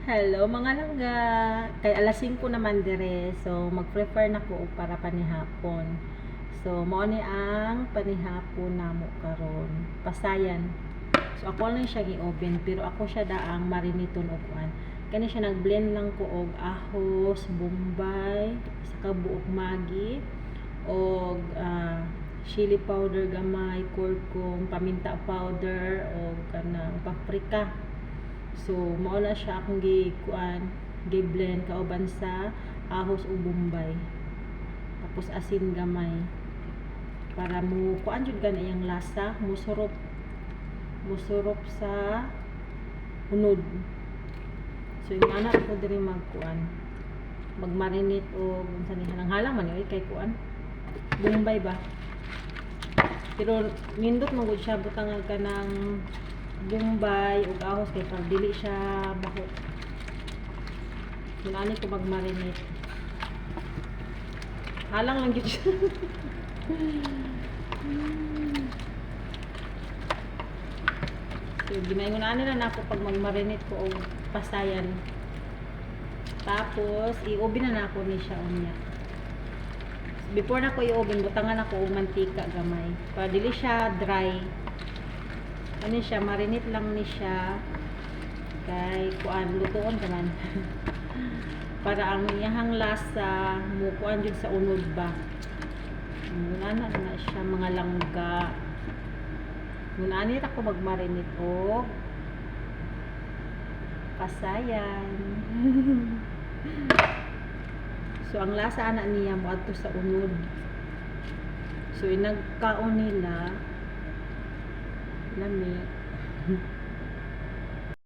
Hello mga langga. Kay alas 5 naman dire. So mag-prefer na ko para panihapon. So mao ni ang panihapon namo karon. Pasayan. So ako lang siya gi-oven pero ako siya daang mariniton og kuan. Kani siya nag-blend lang ko og ahos, bombay, saka buok magi og chili powder gamay, kurkum, paminta powder og kanang paprika. So mao na siya akong gi-blend kauban sa ahos ug bombay. Tapos asin gamay para mo kuan jud gana iyang lasa, musurop sa hunod. So yung anak ko diri magmarinate o unsa ni halang-halang man kay kuan bombay ba. Pero nindot man gud siya butangan ka ng bombay ug ahos kay pag dili siya baho. Dinani ko magmarinate. Halang lang gyud siya. So ginayon na nako pag magmarinate ko og pasayan. Tapos i-oven na nako ni siya unya. Before na ko i-oven, butangan ako og mantika gamay. Para dili siya dry. Ano siya, marinate lang ni siya. Kay kuan lutuon kaman. Para ang iyang lasa mo kuan jud sa unod ba. Muna na siya mga langga. Muna ani ra ko magmarinate og pasayan. So ang lasa ana niya mo adto sa unod. So inagkaon nila lami